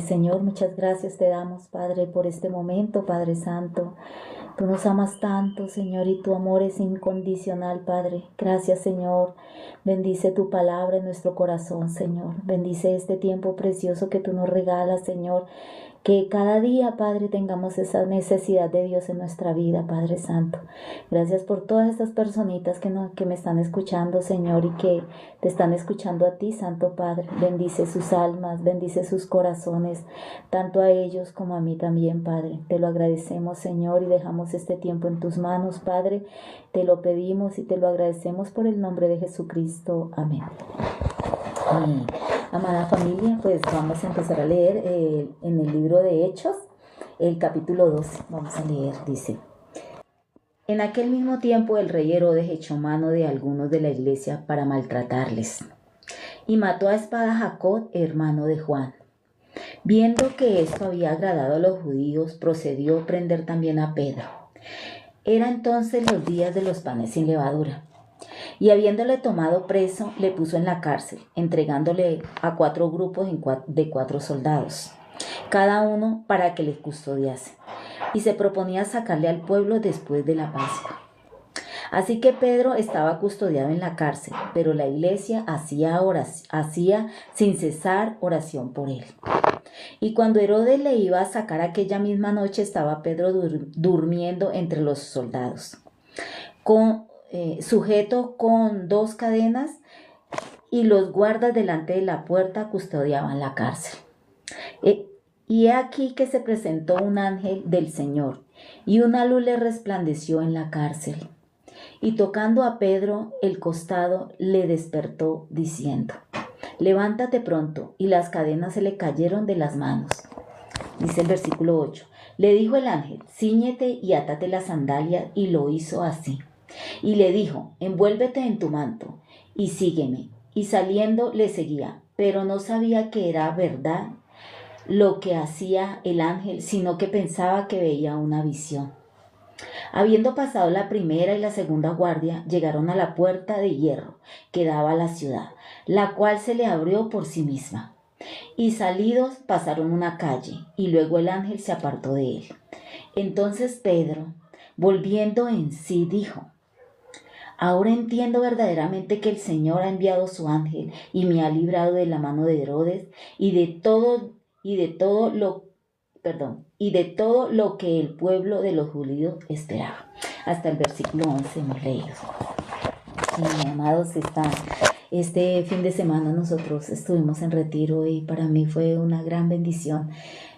Señor, muchas gracias te damos, Padre, por este momento, Padre Santo. Tú nos amas tanto, Señor, y tu amor es incondicional, Padre. Gracias, Señor. Bendice tu palabra en nuestro corazón, Señor. Bendice este tiempo precioso que tú nos regalas, Señor. Que cada día, Padre, tengamos esa necesidad de Dios en nuestra vida, Padre Santo. Gracias por todas estas personitas que me están escuchando, Señor, y que te están escuchando a ti, Santo Padre. Bendice sus almas, bendice sus corazones, tanto a ellos como a mí también, Padre. Te lo agradecemos, Señor, y dejamos este tiempo en tus manos, Padre. Te lo pedimos y te lo agradecemos por el nombre de Jesucristo. Amén. Mi amada familia, pues vamos a empezar a leer en el libro de Hechos, el capítulo 12. Vamos a leer, dice: En aquel mismo tiempo el rey Herodes echó mano de algunos de la iglesia para maltratarles, y mató a espada a Jacob, hermano de Juan. Viendo que esto había agradado a los judíos, procedió a prender también a Pedro. Era entonces los días de los panes sin levadura. Y habiéndole tomado preso, le puso en la cárcel, entregándole a 4 grupos de 4 soldados, cada uno para que les custodiase. Y se proponía sacarle al pueblo después de la Pascua. Así que Pedro estaba custodiado en la cárcel, pero la iglesia hacía sin cesar oración por él. Y cuando Herodes le iba a sacar aquella misma noche, estaba Pedro durmiendo entre los soldados, sujeto con 2 cadenas, y los guardas delante de la puerta custodiaban la cárcel. Y he aquí que se presentó un ángel del Señor, y una luz le resplandeció en la cárcel. Y tocando a Pedro el costado, le despertó, diciendo: Levántate pronto. Y las cadenas se le cayeron de las manos. Dice el versículo 8. Le dijo el ángel: Cíñete y átate las sandalias, y lo hizo así. Y le dijo: Envuélvete en tu manto y sígueme. Y saliendo le seguía, pero no sabía que era verdad lo que hacía el ángel, sino que pensaba que veía una visión. Habiendo pasado la primera y la segunda guardia, llegaron a la puerta de hierro que daba a la ciudad, la cual se le abrió por sí misma. Y salidos pasaron una calle, y luego el ángel se apartó de él. Entonces Pedro, volviendo en sí, dijo: Ahora entiendo verdaderamente que el Señor ha enviado su ángel y me ha librado de la mano de Herodes y de todo lo que el pueblo de los judíos esperaba. Hasta el versículo 11 hemos leído. Y, amados, este fin de semana nosotros estuvimos en retiro y para mí fue una gran bendición.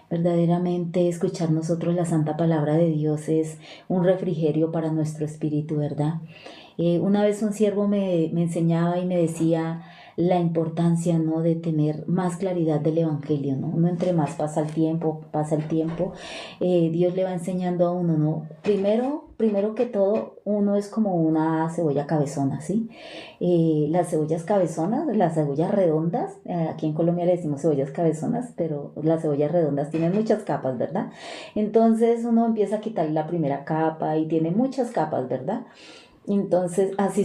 Verdaderamente escuchar nosotros la santa palabra de Dios es un refrigerio para nuestro espíritu, ¿verdad? Una vez un siervo me enseñaba y me decía la importancia, ¿no?, de tener más claridad del evangelio, ¿no? Uno entre más pasa el tiempo, Dios le va enseñando a uno, ¿no? Primero que todo, uno es como una cebolla cabezona, ¿sí? Las cebollas cabezonas, las cebollas redondas, aquí en Colombia le decimos cebollas cabezonas, pero las cebollas redondas tienen muchas capas, ¿verdad? Entonces uno empieza a quitarle la primera capa y tiene muchas capas, ¿verdad? Entonces, así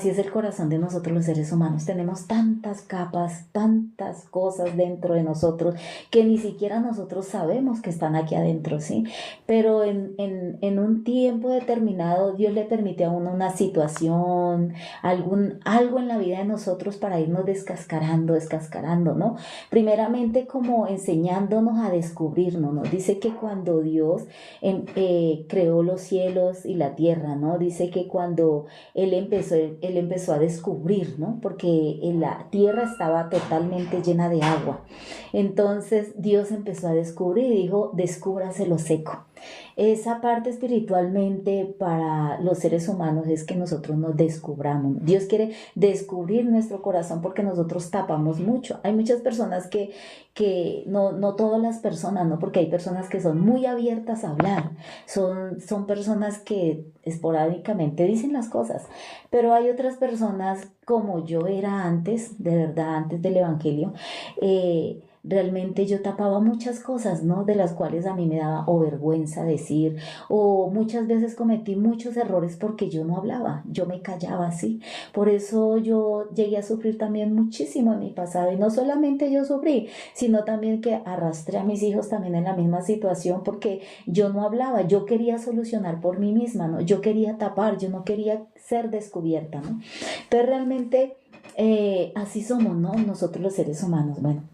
es el corazón de nosotros los seres humanos. Tenemos tantas capas, tantas cosas dentro de nosotros que ni siquiera nosotros sabemos que están aquí adentro, ¿sí? Pero en un tiempo determinado Dios le permite a uno una situación, algo en la vida de nosotros para irnos descascarando, ¿no? Primeramente como enseñándonos a descubrirnos, ¿no? Dice que cuando Dios creó los cielos y la tierra, ¿no? Dice que cuando él empezó a descubrir, ¿no? Porque la tierra estaba totalmente llena de agua. Entonces Dios empezó a descubrir y dijo: descúbrase lo seco. Esa parte espiritualmente para los seres humanos es que nosotros nos descubramos. Dios quiere descubrir nuestro corazón porque nosotros tapamos mucho. Hay muchas personas que no todas las personas, ¿no? Porque hay personas que son muy abiertas a hablar. Son personas que esporádicamente dicen las cosas. Pero hay otras personas como yo era antes, de verdad, antes del evangelio, realmente yo tapaba muchas cosas, ¿no? De las cuales a mí me daba o vergüenza decir, o muchas veces cometí muchos errores porque yo no hablaba, yo me callaba, ¿sí? Por eso yo llegué a sufrir también muchísimo en mi pasado, y no solamente yo sufrí, sino también que arrastré a mis hijos también en la misma situación porque yo no hablaba, yo quería solucionar por mí misma, ¿no? Yo quería tapar, yo no quería ser descubierta, ¿no? Entonces realmente así somos, ¿no? Nosotros los seres humanos. Bueno,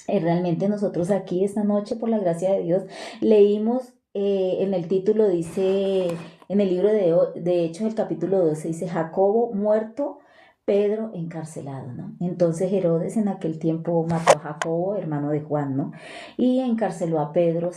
realmente nosotros aquí esta noche, por la gracia de Dios, leímos en el título, dice, en el libro de Hechos, el capítulo 12, dice, Jacobo muerto, Pedro encarcelado, ¿no? Entonces Herodes en aquel tiempo mató a Jacobo, hermano de Juan, ¿no? Y encarceló a Pedro,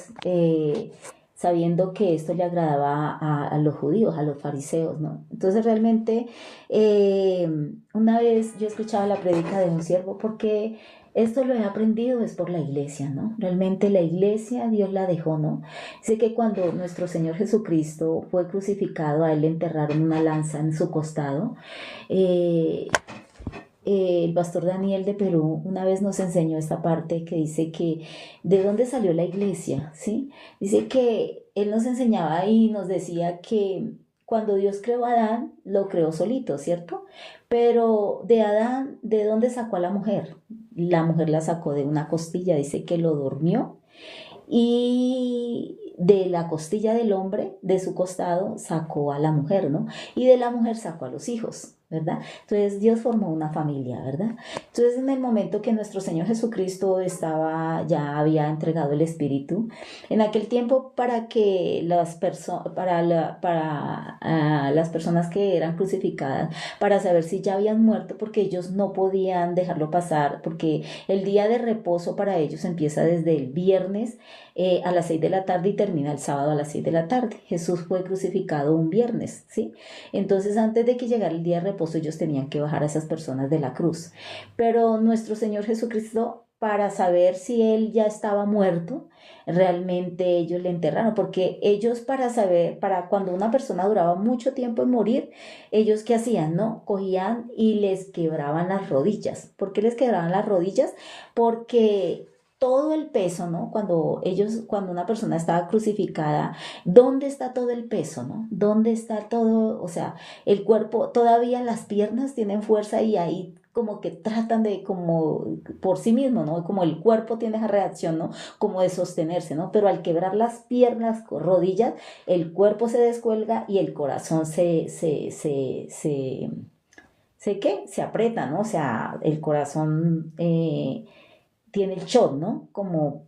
sabiendo que esto le agradaba a los judíos, a los fariseos, ¿no? Entonces realmente eh, una vez yo escuchaba la prédica de un siervo, porque esto lo he aprendido es por la iglesia, ¿no? Realmente la iglesia Dios la dejó, ¿no? Sé que cuando nuestro Señor Jesucristo fue crucificado, a él le enterraron una lanza en su costado. eh, el pastor Daniel de Perú una vez nos enseñó esta parte que dice que de dónde salió la iglesia, ¿sí? Dice que él nos enseñaba y nos decía que cuando Dios creó a Adán, lo creó solito, ¿cierto? Pero de Adán, ¿de dónde sacó a la mujer? La mujer la sacó de una costilla, dice que lo durmió, y de la costilla del hombre, de su costado, sacó a la mujer, ¿no? Y de la mujer sacó a los hijos, ¿verdad? Entonces Dios formó una familia, ¿verdad? Entonces en el momento que nuestro Señor Jesucristo ya había entregado el Espíritu, en aquel tiempo para que las personas que eran crucificadas, para saber si ya habían muerto, porque ellos no podían dejarlo pasar, porque el día de reposo para ellos empieza desde el viernes a las 6 de la tarde y termina el sábado a las 6 de la tarde. Jesús fue crucificado un viernes, ¿sí? Entonces antes de que llegara el día de reposo ellos tenían que bajar a esas personas de la cruz. Pero nuestro Señor Jesucristo, para saber si él ya estaba muerto, realmente ellos le enterraron, porque ellos para saber, para cuando una persona duraba mucho tiempo en morir, ellos ¿qué hacían? ¿No? Cogían y les quebraban las rodillas. ¿Por qué les quebraban las rodillas? Porque todo el peso, ¿no? Cuando una persona estaba crucificada, ¿dónde está todo el peso, ¿no? ¿Dónde está todo? O sea, el cuerpo, todavía las piernas tienen fuerza y ahí como que tratan de, como por sí mismo, ¿no? Como el cuerpo tiene esa reacción, ¿no? Como de sostenerse, ¿no? Pero al quebrar las piernas, rodillas, el cuerpo se descuelga y el corazón ¿qué? Se aprieta, ¿no? O sea, el corazón tiene el shock, ¿no? Como,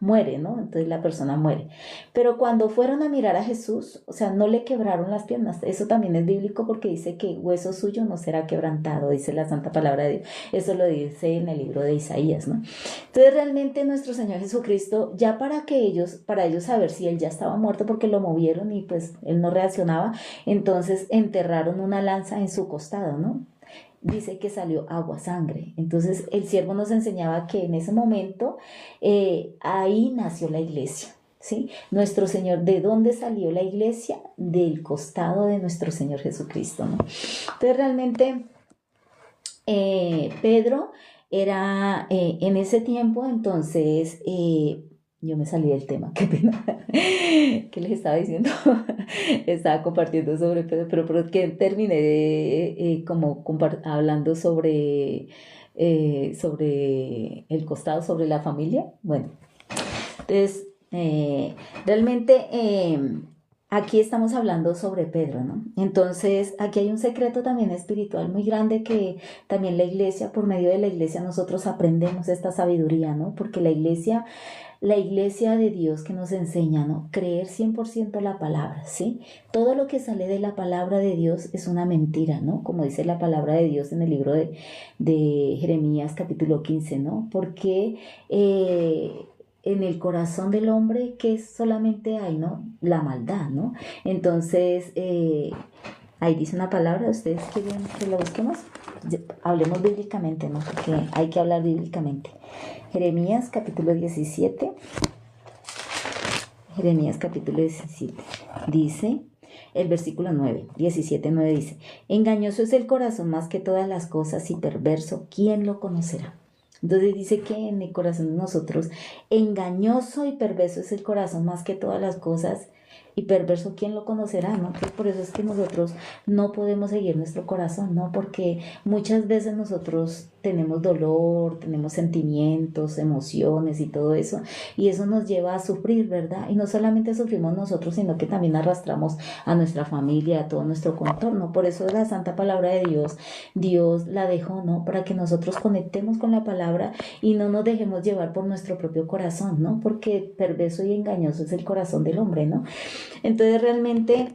muere, ¿no? Entonces la persona muere. Pero cuando fueron a mirar a Jesús, o sea, no le quebraron las piernas. Eso también es bíblico porque dice que hueso suyo no será quebrantado, dice la santa palabra de Dios. Eso lo dice en el libro de Isaías, ¿no? Entonces realmente nuestro Señor Jesucristo, ya para ellos saber si él ya estaba muerto porque lo movieron y pues él no reaccionaba, entonces enterraron una lanza en su costado, ¿no? Dice que salió agua, sangre. Entonces el siervo nos enseñaba que en ese momento ahí nació la iglesia, ¿sí? Nuestro Señor, ¿de dónde salió la iglesia? Del costado de nuestro Señor Jesucristo, ¿no? Entonces realmente Pedro era en ese tiempo, entonces yo me salí del tema, qué pena. ¿Qué les estaba diciendo? Estaba compartiendo sobre Pedro, pero ¿por qué terminé como hablando sobre el costado, sobre la familia? Bueno, entonces realmente aquí estamos hablando sobre Pedro, ¿no? Entonces aquí hay un secreto también espiritual muy grande que también la iglesia, por medio de la iglesia nosotros aprendemos esta sabiduría, ¿no? Porque la iglesia de Dios que nos enseña, ¿no? Creer 100% la palabra, ¿sí? Todo lo que sale de la palabra de Dios es una mentira, ¿no? Como dice la palabra de Dios en el libro de Jeremías capítulo 15, ¿no? Porque en el corazón del hombre que solamente hay, ¿no? La maldad, ¿no? Entonces, ahí dice una palabra, ¿ustedes quieren que la busquemos? Hablemos bíblicamente, ¿no? Porque hay que hablar bíblicamente. Jeremías capítulo 17. Jeremías capítulo 17. Dice el versículo 9, 17:9 dice: engañoso es el corazón más que todas las cosas y perverso, ¿quién lo conocerá? Entonces dice que en el corazón de nosotros, engañoso y perverso es el corazón más que todas las cosas. Y perverso, ¿quién lo conocerá? ¿No? Entonces, por eso es que nosotros no podemos seguir nuestro corazón, ¿no? Porque muchas veces nosotros tenemos dolor, tenemos sentimientos, emociones y todo eso, y eso nos lleva a sufrir, ¿verdad? Y no solamente sufrimos nosotros, sino que también arrastramos a nuestra familia, a todo nuestro contorno. Por eso la santa palabra de Dios, Dios la dejó, ¿no? Para que nosotros conectemos con la palabra y no nos dejemos llevar por nuestro propio corazón, ¿no? Porque perverso y engañoso es el corazón del hombre, ¿no? Entonces realmente,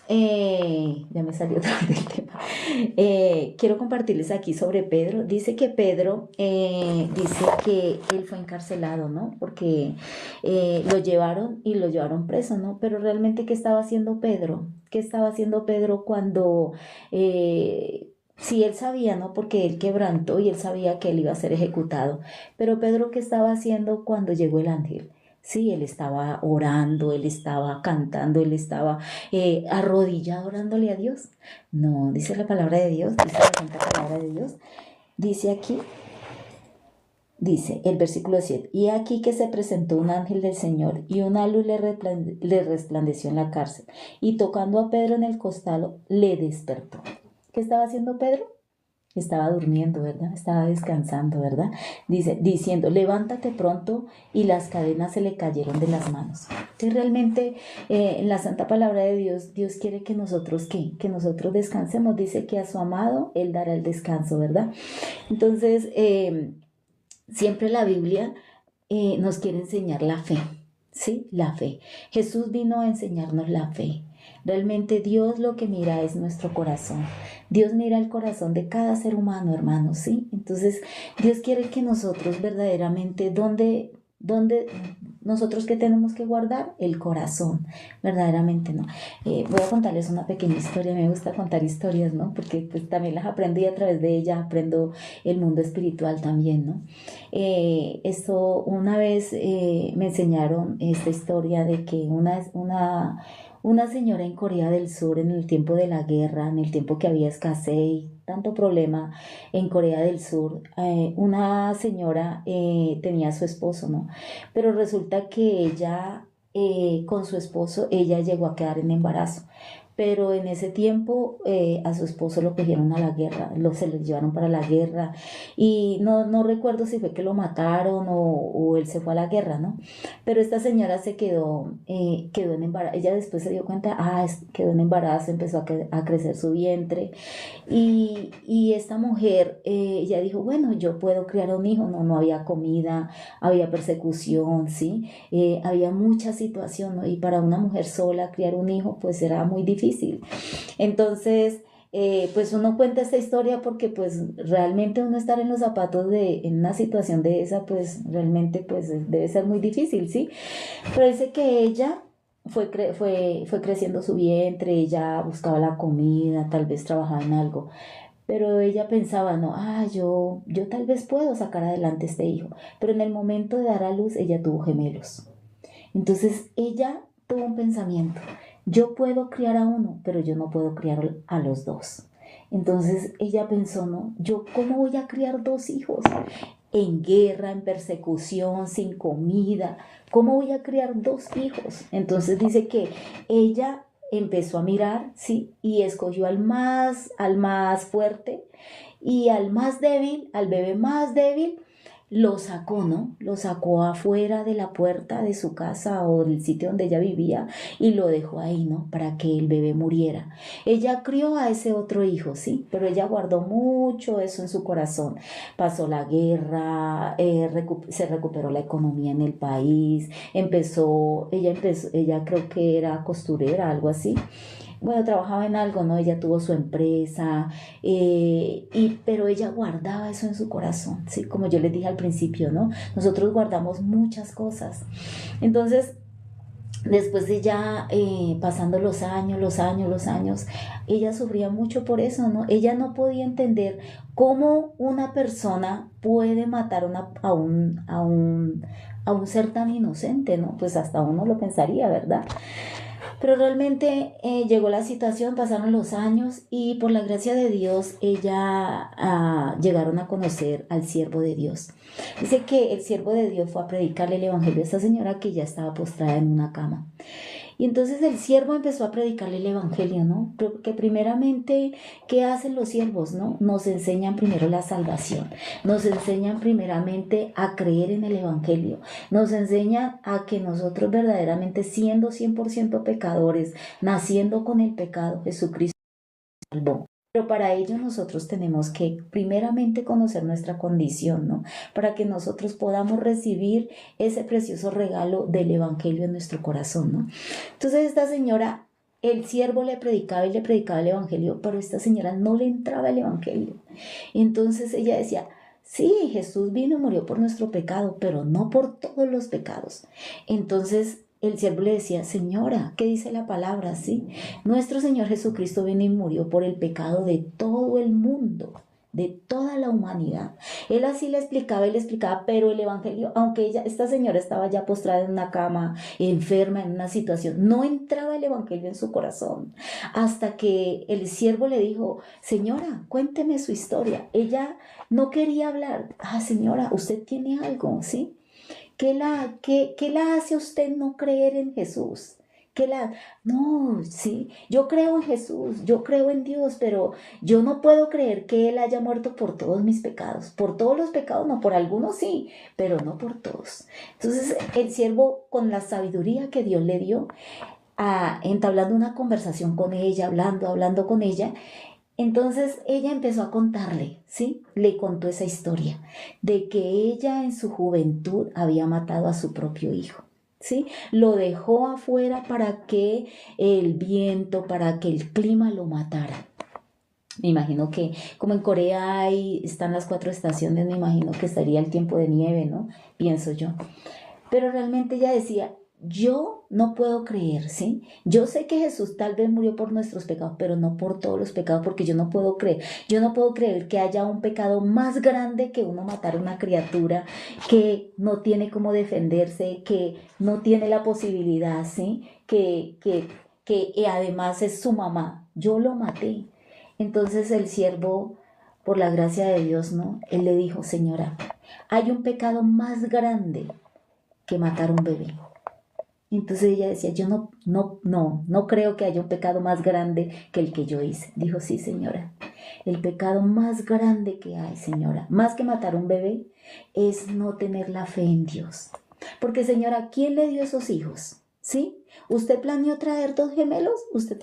ya me salió otra vez del tema. Quiero compartirles aquí sobre Pedro. Dice que Pedro, dice que él fue encarcelado, ¿no? Porque lo llevaron y lo llevaron preso, ¿no? Pero realmente, ¿qué estaba haciendo Pedro? ¿Qué estaba haciendo Pedro cuando... Sí, él sabía, ¿no? Porque él quebrantó y él sabía que él iba a ser ejecutado. Pero Pedro, ¿qué estaba haciendo cuando llegó el ángel? Sí, él estaba orando, él estaba cantando, él estaba arrodillado orándole a Dios. No, dice la palabra de Dios, dice la santa palabra de Dios. Dice aquí, dice el versículo 7, y aquí que se presentó un ángel del Señor y una luz le resplandeció en la cárcel, y tocando a Pedro en el costado, le despertó. ¿Qué estaba haciendo Pedro? Estaba durmiendo, ¿verdad? Estaba descansando, ¿verdad? Dice, diciendo, levántate pronto, y las cadenas se le cayeron de las manos. Sí, realmente en la santa palabra de Dios, Dios quiere que nosotros, ¿qué? Que nosotros descansemos. Dice que a su amado Él dará el descanso, ¿verdad? Entonces, siempre la Biblia nos quiere enseñar la fe, ¿sí? La fe. Jesús vino a enseñarnos la fe. Realmente Dios lo que mira es nuestro corazón. Dios mira el corazón de cada ser humano, hermanos, ¿sí? Entonces, Dios quiere que nosotros verdaderamente, ¿dónde nosotros qué tenemos que guardar? El corazón, verdaderamente, ¿no? Voy a contarles una pequeña historia. Me gusta contar historias, ¿no? Porque pues también las aprendí, a través de ellas aprendo el mundo espiritual también, ¿no? Esto una vez me enseñaron esta historia de que una señora en Corea del Sur, en el tiempo de la guerra, en el tiempo que había escasez y tanto problema en Corea del Sur, una señora tenía a su esposo, ¿no? Pero resulta que ella, con su esposo, ella llegó a quedar en embarazo. Pero en ese tiempo a su esposo lo cogieron a la guerra, se lo llevaron para la guerra, y no recuerdo si fue que lo mataron o él se fue a la guerra, ¿no? Pero esta señora se quedó en embarazo. Ella después se dio cuenta, quedó en embarazo, empezó a crecer su vientre, y esta mujer, ella dijo, bueno, yo puedo criar un hijo. No había comida, había persecución, ¿sí? Había mucha situación, ¿no? Y para una mujer sola criar un hijo pues era muy difícil. Entonces, pues uno cuenta esta historia porque pues realmente uno estar en los zapatos en una situación de esa, pues realmente pues debe ser muy difícil, ¿sí? Pero dice que ella fue creciendo su vientre, ella buscaba la comida, tal vez trabajaba en algo, pero ella pensaba, no, yo tal vez puedo sacar adelante este hijo. Pero en el momento de dar a luz, ella tuvo gemelos. Entonces ella tuvo un pensamiento, yo puedo criar a uno, pero yo no puedo criar a los dos. Entonces ella pensó, no, yo cómo voy a criar dos hijos en guerra, en persecución, sin comida, ¿cómo voy a criar dos hijos? Entonces dice que ella empezó a mirar, sí, y escogió al más fuerte, y al más débil, al bebé más débil, lo sacó, ¿no? Lo sacó afuera de la puerta de su casa o del sitio donde ella vivía, y lo dejó ahí, ¿no? Para que el bebé muriera. Ella crió a ese otro hijo, ¿sí? Pero ella guardó mucho eso en su corazón. Pasó la guerra, se recuperó la economía en el país, ella creo que era costurera, algo así. Bueno, trabajaba en algo, ¿no? Ella tuvo su empresa, pero ella guardaba eso en su corazón, ¿sí? Como yo les dije al principio, ¿no? Nosotros guardamos muchas cosas. Entonces, después de ya pasando los años, ella sufría mucho por eso, ¿no? Ella no podía entender ¿Cómo una persona puede matar a un ser tan inocente, ¿no? Pues hasta uno lo pensaría, ¿verdad? Pero realmente llegó la situación, pasaron los años y por la gracia de Dios llegaron a conocer al siervo de Dios. Dice que el siervo de Dios fue a predicarle el evangelio a esta señora que ya estaba postrada en una cama. Y entonces el siervo empezó a predicarle el evangelio, ¿no? Porque primeramente, ¿qué hacen los siervos, no? Nos enseñan primero la salvación, nos enseñan primeramente a creer en el evangelio, nos enseñan a que nosotros verdaderamente siendo 100% pecadores, naciendo con el pecado, Jesucristo nos salvó. Pero para ello nosotros tenemos que primeramente conocer nuestra condición, ¿no? Para que nosotros podamos recibir ese precioso regalo del evangelio en nuestro corazón, ¿no? Entonces esta señora, el siervo le predicaba y le predicaba el evangelio, pero a esta señora no le entraba el evangelio. Entonces ella decía, sí, Jesús vino y murió por nuestro pecado, pero no por todos los pecados. Entonces el siervo le decía, señora, ¿qué dice la palabra? Sí, nuestro Señor Jesucristo vino y murió por el pecado de todo el mundo, de toda la humanidad. Él así le explicaba y le explicaba, pero el evangelio, aunque esta señora estaba ya postrada en una cama, enferma, en una situación, no entraba el evangelio en su corazón, hasta que el siervo le dijo, señora, cuénteme su historia. Ella no quería hablar. Señora, usted tiene algo, ¿sí? ¿Qué la hace a usted no creer en Jesús? No, sí, yo creo en Jesús, yo creo en Dios, pero yo no puedo creer que Él haya muerto por todos mis pecados. Por todos los pecados, no, por algunos sí, pero no por todos. Entonces el siervo, con la sabiduría que Dios le dio, entablando una conversación con ella, hablando con ella, entonces ella empezó a contarle, ¿sí? Le contó esa historia de que ella en su juventud había matado a su propio hijo, ¿sí? Lo dejó afuera para que el viento, para que el clima lo matara. Me imagino que como en Corea están las 4 estaciones, me imagino que estaría el tiempo de nieve, ¿no? Pienso yo. Pero realmente ella decía, yo no puedo creer, ¿sí? Yo sé que Jesús tal vez murió por nuestros pecados, pero no por todos los pecados, porque yo no puedo creer. Yo no puedo creer que haya un pecado más grande que uno matar a una criatura que no tiene cómo defenderse, que no tiene la posibilidad, ¿sí? Que además es su mamá. Yo lo maté. Entonces el siervo, por la gracia de Dios, ¿no? Él le dijo, señora, hay un pecado más grande que matar un bebé. Entonces ella decía, yo no creo que haya un pecado más grande que el que yo hice. Dijo, sí, señora, el pecado más grande que hay, señora, más que matar un bebé, es no tener la fe en Dios. Porque, señora, ¿quién le dio esos hijos? ¿Sí? ¿Usted planeó traer 2 gemelos? ¿Usted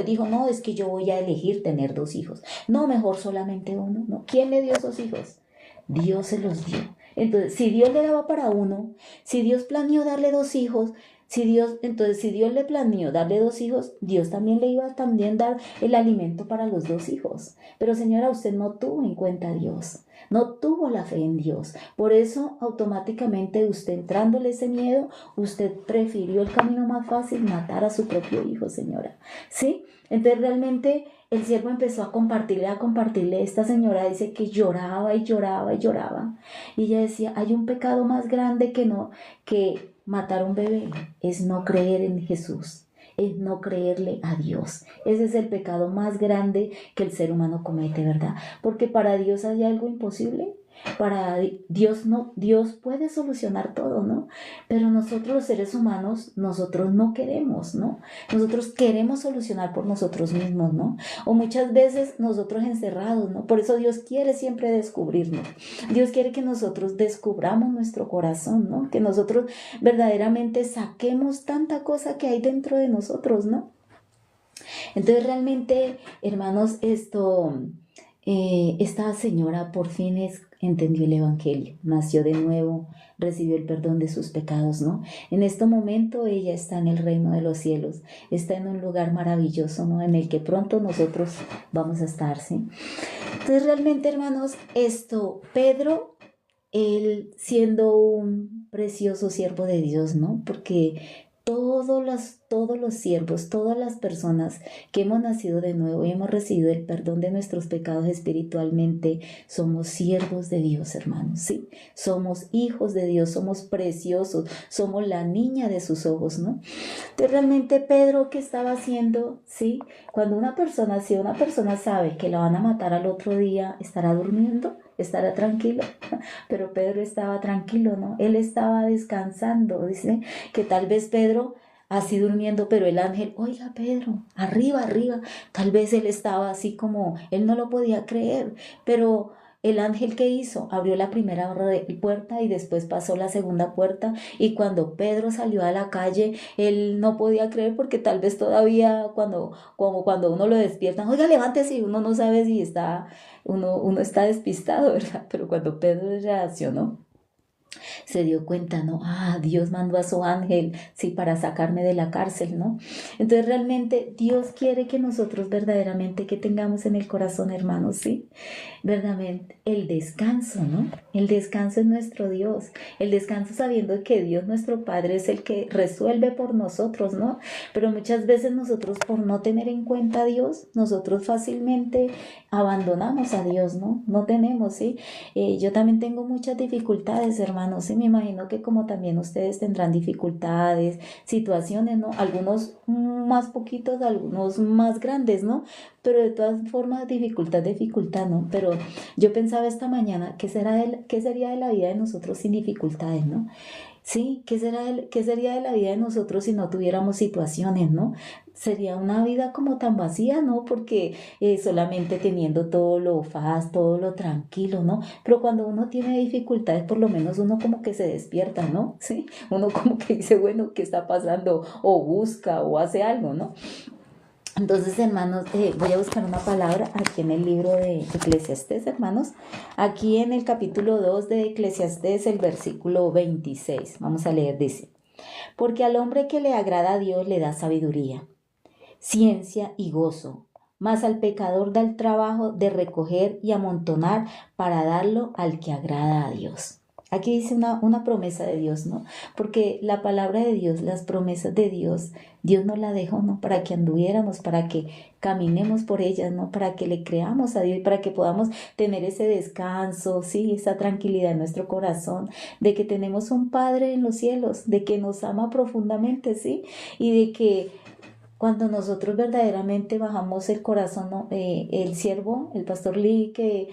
dijo, no, es que yo voy a elegir tener 2 hijos? No, mejor solamente uno. No. ¿Quién le dio esos hijos? Dios se los dio. Entonces, si Dios le daba para uno, si Dios planeó darle 2 hijos, si Dios le planeó darle 2 hijos, Dios también le iba a también dar el alimento para los 2 hijos. Pero señora, usted no tuvo en cuenta a Dios, no tuvo la fe en Dios. Por eso, automáticamente usted, entrándole ese miedo, usted prefirió el camino más fácil, matar a su propio hijo, señora. ¿Sí? Entonces realmente el siervo empezó a compartirle. Esta señora dice que lloraba y lloraba y lloraba. Y ella decía, hay un pecado más grande que matar a un bebé. Es no creer en Jesús. Es no creerle a Dios. Ese es el pecado más grande que el ser humano comete, ¿verdad? Porque para Dios hay algo imposible. Para Dios no, Dios puede solucionar todo, ¿no? Pero nosotros los seres humanos, nosotros no queremos, ¿no? Nosotros queremos solucionar por nosotros mismos, ¿no? O muchas veces nosotros encerrados, ¿no? Por eso Dios quiere siempre descubrirnos. Dios quiere que nosotros descubramos nuestro corazón, ¿no? Que nosotros verdaderamente saquemos tanta cosa que hay dentro de nosotros, ¿no? Entonces realmente, hermanos, esta señora por fin entendió el evangelio, nació de nuevo, recibió el perdón de sus pecados, ¿no? En este momento ella está en el reino de los cielos, está en un lugar maravilloso, ¿no? En el que pronto nosotros vamos a estar, ¿sí? Entonces realmente, hermanos, Pedro, él siendo un precioso siervo de Dios, ¿no? Porque todos los siervos, todas las personas que hemos nacido de nuevo y hemos recibido el perdón de nuestros pecados espiritualmente, somos siervos de Dios, hermanos, ¿sí? Somos hijos de Dios, somos preciosos, somos la niña de sus ojos, ¿no? Entonces, realmente Pedro, ¿qué estaba haciendo? ¿Sí? Cuando si una persona sabe que la van a matar al otro día, ¿estará durmiendo? ¿Estará tranquilo? Pero Pedro estaba tranquilo, ¿no? Él estaba descansando. Dice que tal vez Pedro así durmiendo, pero el ángel, oiga Pedro, arriba, arriba. Tal vez él estaba así como, él no lo podía creer, pero el ángel que hizo, abrió la primera puerta y después pasó la segunda puerta, y cuando Pedro salió a la calle, él no podía creer porque tal vez todavía como cuando uno lo despierta, oiga, levántese, y uno no sabe si uno está despistado, ¿verdad? Pero cuando Pedro reaccionó, se dio cuenta, ¿no? Ah, Dios mandó a su ángel, sí, para sacarme de la cárcel, ¿no? Entonces realmente Dios quiere que nosotros verdaderamente que tengamos en el corazón, hermanos, ¿sí? Verdaderamente el descanso, ¿no? El descanso es nuestro Dios, el descanso sabiendo que Dios nuestro Padre es el que resuelve por nosotros, ¿no? Pero muchas veces nosotros por no tener en cuenta a Dios, nosotros fácilmente abandonamos a Dios, ¿no? No tenemos, ¿sí? Yo también tengo muchas dificultades, hermanos, y me imagino que como también ustedes tendrán dificultades, situaciones, ¿no? Algunos más poquitos, algunos más grandes, ¿no? Pero de todas formas, dificultad, ¿no? Pero yo pensaba esta mañana, ¿qué sería de la vida de nosotros sin dificultades, ¿no? Sí, qué sería de la vida de nosotros si no tuviéramos situaciones, ¿no? Sería una vida como tan vacía, ¿no? Porque solamente teniendo todo lo fácil, todo lo tranquilo, ¿no? Pero cuando uno tiene dificultades, por lo menos uno como que se despierta, ¿no? Sí, uno como que dice, bueno, ¿qué está pasando? O busca o hace algo, ¿no? Entonces, hermanos, voy a buscar una palabra aquí en el libro de Eclesiastés, hermanos. Aquí en el capítulo 2 de Eclesiastés, el versículo 26. Vamos a leer, dice: porque al hombre que le agrada a Dios le da sabiduría, ciencia y gozo, mas al pecador da el trabajo de recoger y amontonar para darlo al que agrada a Dios. Aquí dice una promesa de Dios, ¿no? Porque la palabra de Dios, las promesas de Dios, Dios nos la dejó, ¿no? Para que anduviéramos, para que caminemos por ellas, ¿no? Para que le creamos a Dios y para que podamos tener ese descanso, sí, esa tranquilidad en nuestro corazón, de que tenemos un Padre en los cielos, de que nos ama profundamente, sí, y de que cuando nosotros verdaderamente bajamos el corazón, ¿no? El siervo, el pastor Lee, que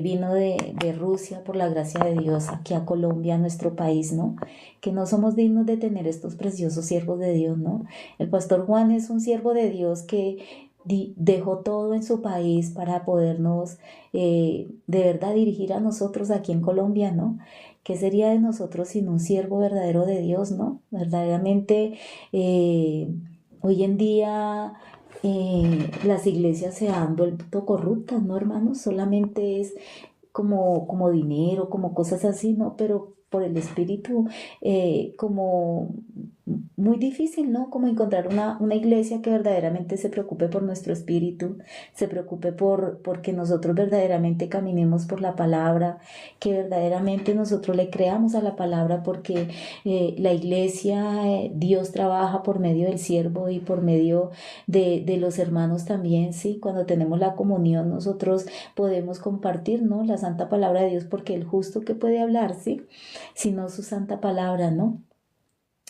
vino de Rusia por la gracia de Dios aquí a Colombia, a nuestro país, ¿no? Que no somos dignos de tener estos preciosos siervos de Dios, ¿no? El pastor Juan es un siervo de Dios que dejó todo en su país para podernos de verdad dirigir a nosotros aquí en Colombia, ¿no? ¿Qué sería de nosotros sin un siervo verdadero de Dios, ¿no? Verdaderamente... hoy en día las iglesias se han vuelto corruptas, ¿no, hermanos? Solamente es como dinero, como cosas así, ¿no? Pero por el espíritu, como muy difícil, ¿no? Como encontrar una iglesia que verdaderamente se preocupe por nuestro espíritu, se preocupe porque nosotros verdaderamente caminemos por la palabra, que verdaderamente nosotros le creamos a la palabra, porque la iglesia, Dios trabaja por medio del siervo y por medio de los hermanos también, ¿sí? Cuando tenemos la comunión, nosotros podemos compartir, ¿no? La santa palabra de Dios, porque el justo que puede hablar, ¿sí? Sino su santa palabra, ¿no?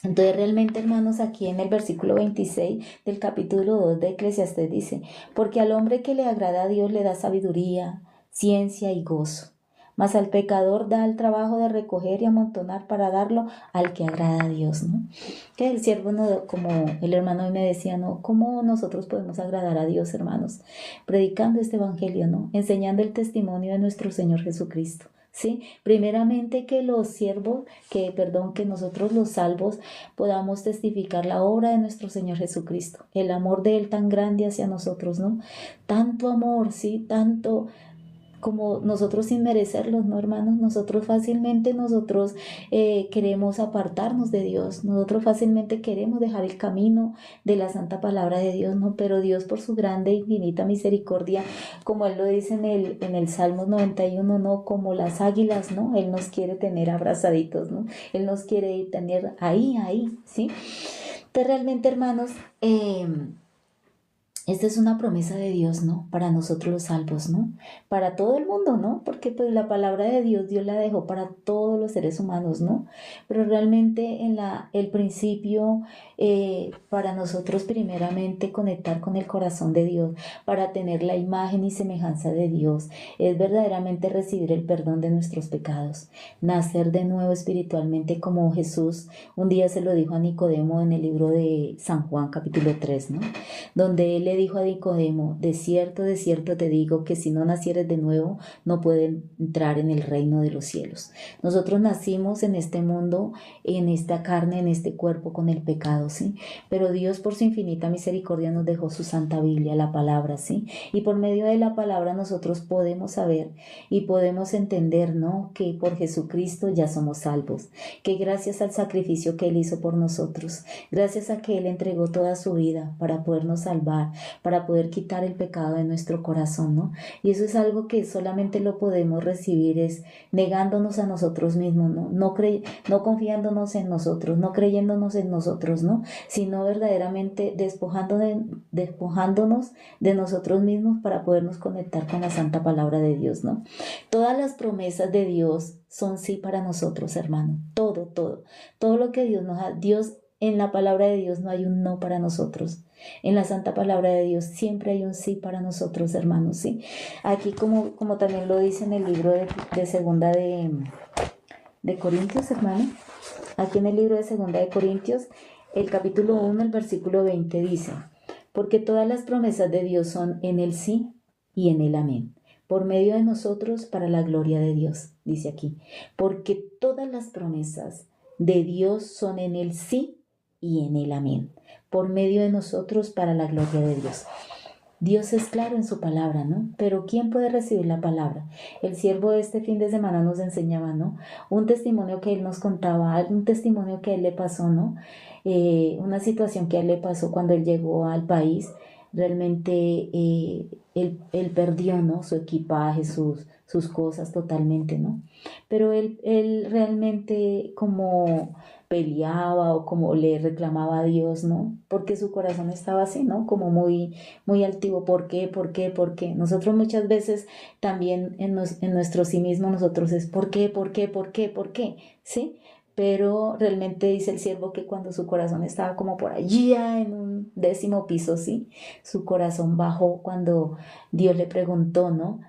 Entonces realmente, hermanos, aquí en el versículo 26 del capítulo 2 de Eclesiastés dice: porque al hombre que le agrada a Dios le da sabiduría, ciencia y gozo, mas al pecador da el trabajo de recoger y amontonar para darlo al que agrada a Dios, ¿no? Que el siervo, no, como el hermano hoy me decía, ¿no? ¿Cómo nosotros podemos agradar a Dios, hermanos? Predicando este evangelio, ¿no? Enseñando el testimonio de nuestro Señor Jesucristo. ¿Sí? Primeramente que los siervos, que nosotros los salvos podamos testificar la obra de nuestro Señor Jesucristo, el amor de Él tan grande hacia nosotros, ¿no? Tanto amor, ¿sí? Tanto como nosotros sin merecerlos, ¿no, hermanos? Nosotros queremos apartarnos de Dios, nosotros fácilmente queremos dejar el camino de la santa palabra de Dios, ¿no? Pero Dios, por su grande e infinita misericordia, como Él lo dice en el Salmos 91, ¿no? Como las águilas, ¿no? Él nos quiere tener abrazaditos, ¿no? Él nos quiere tener ahí, ¿sí? Entonces realmente, hermanos, esta es una promesa de Dios, ¿no? Para nosotros los salvos, ¿no? Para todo el mundo, ¿no? Porque pues la palabra de Dios, Dios la dejó para todos los seres humanos, ¿no? Pero realmente el principio, para nosotros primeramente conectar con el corazón de Dios, para tener la imagen y semejanza de Dios, es verdaderamente recibir el perdón de nuestros pecados, nacer de nuevo espiritualmente como Jesús un día se lo dijo a Nicodemo en el libro de San Juan capítulo 3, ¿no? Donde él le dijo a Nicodemo, de cierto te digo que si no nacieres de nuevo, no pueden entrar en el reino de los cielos. Nosotros nacimos en este mundo, en esta carne, en este cuerpo con el pecado, ¿sí? Pero Dios por su infinita misericordia nos dejó su santa Biblia, la palabra, ¿sí? Y por medio de la palabra nosotros podemos saber y podemos entender, ¿no? Que por Jesucristo ya somos salvos, que gracias al sacrificio que Él hizo por nosotros, gracias a que Él entregó toda su vida para podernos salvar, para poder quitar el pecado de nuestro corazón, ¿no? Y eso es algo que solamente lo podemos recibir es negándonos a nosotros mismos, ¿no? No confiándonos en nosotros, no creyéndonos en nosotros, ¿no? Sino verdaderamente despojándonos de nosotros mismos para podernos conectar con la santa palabra de Dios, ¿no? Todas las promesas de Dios son sí para nosotros, hermano. Todo lo que Dios nos ha, Dios en la palabra de Dios no hay un no para nosotros. En la santa palabra de Dios siempre hay un sí para nosotros, hermanos, ¿sí? Aquí como también lo dice en el libro de segunda de Corintios, hermano. Aquí en el libro de segunda de Corintios, el capítulo 1, el versículo 20 dice, porque todas las promesas de Dios son en el sí y en el amén, por medio de nosotros para la gloria de Dios, dice aquí, porque todas las promesas de Dios son en el sí y en el amén, por medio de nosotros para la gloria de Dios. Dios es claro en su palabra, ¿no? Pero ¿quién puede recibir la palabra? El siervo de este fin de semana nos enseñaba, ¿no? Un testimonio que él nos contaba, algún testimonio que a él le pasó, ¿no? Una situación que a él le pasó cuando él llegó al país. Realmente él perdió, ¿no? Su equipaje, sus cosas totalmente, ¿no? Pero él realmente como peleaba o como le reclamaba a Dios, ¿no? Porque su corazón estaba así, ¿no? Como muy altivo. ¿Por qué? ¿Por qué? ¿Por qué? Nosotros muchas veces también en nuestro sí mismo nosotros es ¿por qué? ¿Por qué? ¿Por qué? ¿Por qué? ¿Sí? Pero realmente dice el siervo que cuando su corazón estaba como por allá en un 10º piso, ¿sí? Su corazón bajó cuando Dios le preguntó, ¿no?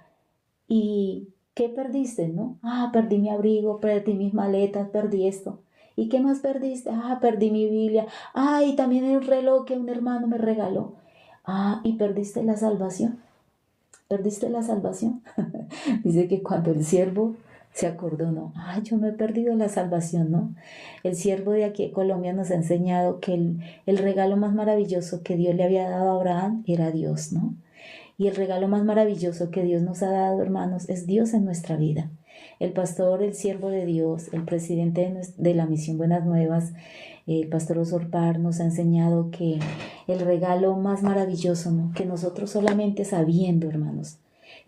¿Y qué perdiste, no? Ah, perdí mi abrigo, perdí mis maletas, perdí esto. ¿Y qué más perdiste? Ah, perdí mi Biblia. Ah, y también el reloj que un hermano me regaló. Ah, ¿y perdiste la salvación? ¿Perdiste la salvación? Dice que cuando el siervo se acordó, no, ah, yo no he perdido la salvación, ¿no? El siervo de aquí de Colombia nos ha enseñado que el regalo más maravilloso que Dios le había dado a Abraham era Dios, ¿no? Y el regalo más maravilloso que Dios nos ha dado, hermanos, es Dios en nuestra vida. El pastor, el siervo de Dios, el presidente de la Misión Buenas Nuevas, el pastor Osorpar nos ha enseñado que el regalo más maravilloso, ¿no? Que nosotros solamente sabiendo, hermanos,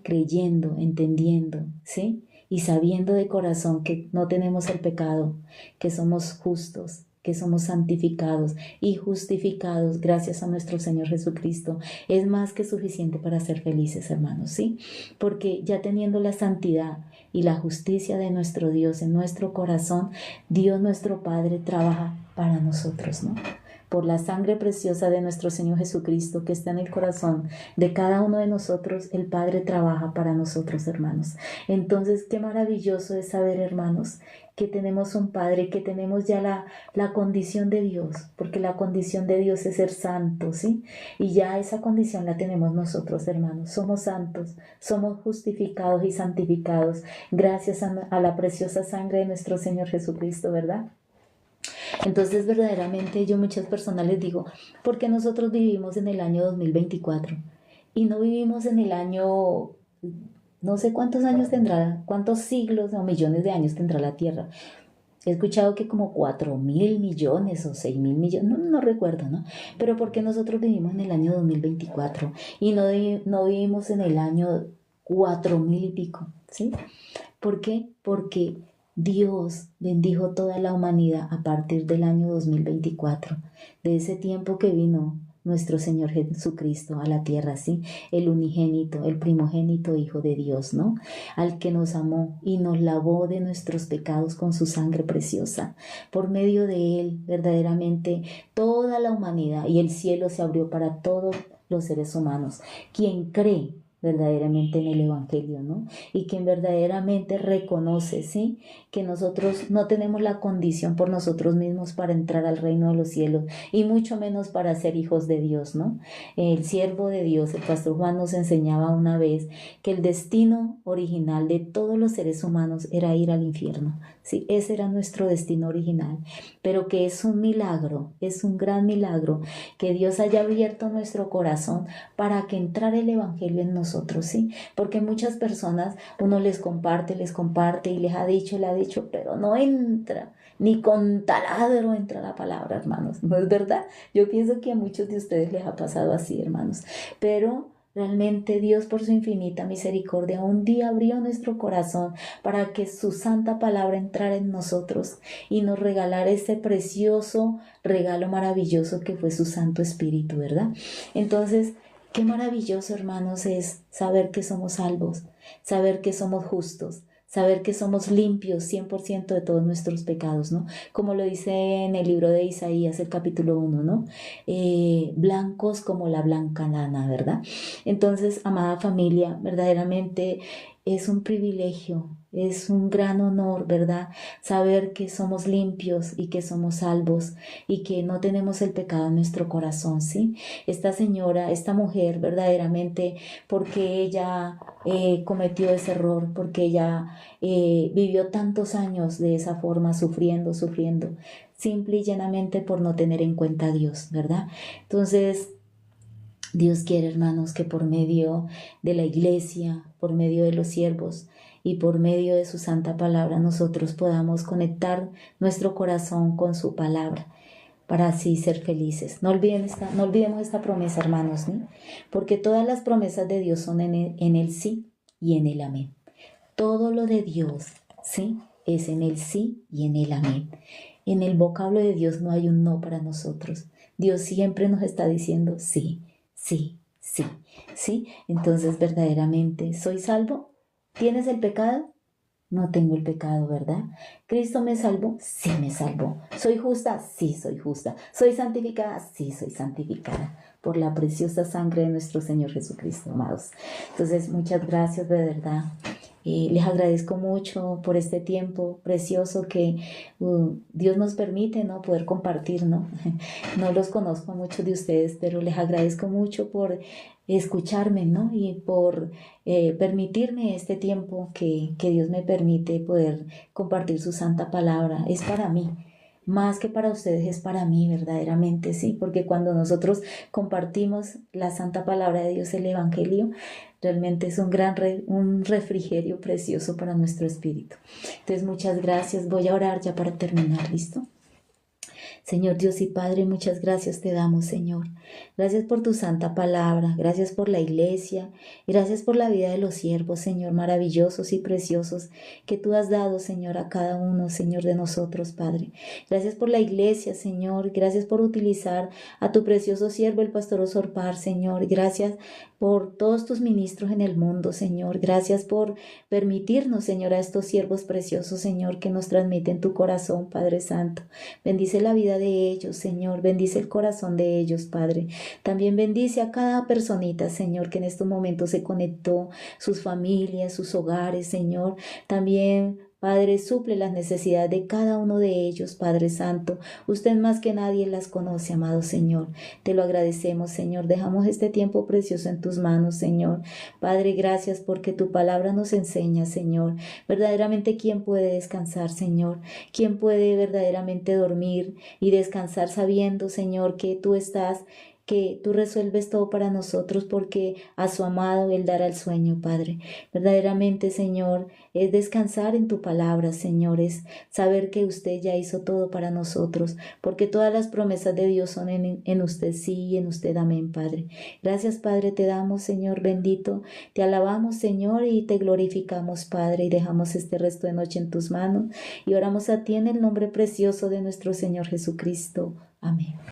creyendo, entendiendo, ¿sí? Y sabiendo de corazón que no tenemos el pecado, que somos justos, que somos santificados y justificados gracias a nuestro Señor Jesucristo, es más que suficiente para ser felices, hermanos, ¿sí? Porque ya teniendo la santidad y la justicia de nuestro Dios en nuestro corazón, Dios nuestro Padre trabaja para nosotros, ¿no? Por la sangre preciosa de nuestro Señor Jesucristo que está en el corazón de cada uno de nosotros, el Padre trabaja para nosotros, hermanos. Entonces, qué maravilloso es saber, hermanos, que tenemos un Padre, que tenemos ya la condición de Dios, porque la condición de Dios es ser santo, ¿sí? Y ya esa condición la tenemos nosotros, hermanos. Somos santos, somos justificados y santificados gracias a la preciosa sangre de nuestro Señor Jesucristo, ¿verdad? Entonces, verdaderamente yo muchas personas les digo, ¿por qué nosotros vivimos en el año 2024 y no vivimos en el año, no sé cuántos años tendrá, cuántos siglos o millones de años tendrá la Tierra? He escuchado que como 4.000 millones o 6.000 millones, no recuerdo, ¿no? Pero ¿por qué nosotros vivimos en el año 2024 y no vivimos en el año 4.000 y pico? ¿Sí? ¿Por qué? Porque Dios bendijo toda la humanidad a partir del año 2024, de ese tiempo que vino nuestro Señor Jesucristo a la tierra, ¿sí? El unigénito, el primogénito Hijo de Dios, ¿no? Al que nos amó y nos lavó de nuestros pecados con su sangre preciosa. Por medio de Él, verdaderamente, toda la humanidad y el cielo se abrió para todos los seres humanos. Quien cree verdaderamente en el Evangelio, ¿no? Y quien verdaderamente reconoce, ¿sí? Que nosotros no tenemos la condición por nosotros mismos para entrar al reino de los cielos y mucho menos para ser hijos de Dios, ¿no? El siervo de Dios, el pastor Juan nos enseñaba una vez que el destino original de todos los seres humanos era ir al infierno, ¿sí? Ese era nuestro destino original, pero que es un milagro, es un gran milagro que Dios haya abierto nuestro corazón para que entrara el Evangelio en nosotros, ¿sí? Porque muchas personas uno les comparte y les ha dicho, pero no entra, ni con taladro entra la palabra, hermanos, ¿no es verdad? Yo pienso que a muchos de ustedes les ha pasado así, hermanos, pero realmente Dios por su infinita misericordia un día abrió nuestro corazón para que su santa palabra entrara en nosotros y nos regalara ese precioso regalo maravilloso que fue su Santo Espíritu, ¿verdad? Entonces, qué maravilloso, hermanos, es saber que somos salvos, saber que somos justos, saber que somos limpios 100% de todos nuestros pecados, ¿no? Como lo dice en el libro de Isaías, el capítulo 1, ¿no? Blancos como la blanca lana, ¿verdad? Entonces, amada familia, verdaderamente es un privilegio, es un gran honor, ¿verdad? Saber que somos limpios y que somos salvos y que no tenemos el pecado en nuestro corazón, ¿sí? Esta señora, esta mujer, verdaderamente, porque ella cometió ese error, porque ella vivió tantos años de esa forma, sufriendo, simple y llenamente por no tener en cuenta a Dios, ¿verdad? Entonces, Dios quiere, hermanos, que por medio de la iglesia, por medio de los siervos y por medio de su santa palabra, nosotros podamos conectar nuestro corazón con su palabra para así ser felices. No olvidemos esta promesa, hermanos, ¿sí? Porque todas las promesas de Dios son en el sí y en el amén. Todo lo de Dios, ¿sí? Es en el sí y en el amén. En el vocablo de Dios no hay un no para nosotros. Dios siempre nos está diciendo sí, sí, sí, sí. Entonces, verdaderamente, ¿soy salvo? ¿Tienes el pecado? No tengo el pecado, ¿verdad? ¿Cristo me salvó? Sí me salvó. ¿Soy justa? Sí soy justa. ¿Soy santificada? Sí soy santificada por la preciosa sangre de nuestro Señor Jesucristo, amados. Entonces, muchas gracias, de verdad. Les agradezco mucho por este tiempo precioso que Dios nos permite, ¿no? Poder compartir, ¿no? No los conozco a muchos de ustedes, pero les agradezco mucho por escucharme, ¿no? Y por permitirme este tiempo que Dios me permite poder compartir su santa palabra. Es para mí. Más que para ustedes es para mí, verdaderamente, sí, porque cuando nosotros compartimos la santa palabra de Dios, el Evangelio, realmente es un refrigerio precioso para nuestro espíritu. Entonces, muchas gracias. Voy a orar ya para terminar, ¿listo? Señor Dios y Padre, muchas gracias te damos, Señor. Gracias por tu santa palabra, gracias por la iglesia, gracias por la vida de los siervos, Señor, maravillosos y preciosos que tú has dado, Señor, a cada uno, Señor, de nosotros, Padre. Gracias por la iglesia, Señor, gracias por utilizar a tu precioso siervo, el pastor Osorpar, Señor. Gracias por todos tus ministros en el mundo, Señor. Gracias por permitirnos, Señor, a estos siervos preciosos, Señor, que nos transmiten tu corazón, Padre Santo. Bendice la vida de ellos, Señor. Bendice el corazón de ellos, Padre. También bendice a cada personita, Señor, que en estos momentos se conectó, sus familias, sus hogares, Señor. También, Padre, suple las necesidades de cada uno de ellos, Padre Santo. Usted más que nadie las conoce, amado Señor. Te lo agradecemos, Señor. Dejamos este tiempo precioso en tus manos, Señor. Padre, gracias porque tu palabra nos enseña, Señor. Verdaderamente, ¿quién puede descansar, Señor? ¿Quién puede verdaderamente dormir y descansar sabiendo, Señor, que tú estás, que tú resuelves todo para nosotros porque a su amado Él dará el sueño, Padre. Verdaderamente, Señor, es descansar en tu palabra, Señor, es saber que usted ya hizo todo para nosotros, porque todas las promesas de Dios son en usted sí y en usted amén, Padre. Gracias, Padre, te damos, Señor bendito, te alabamos, Señor, y te glorificamos, Padre, y dejamos este resto de noche en tus manos y oramos a ti en el nombre precioso de nuestro Señor Jesucristo. Amén.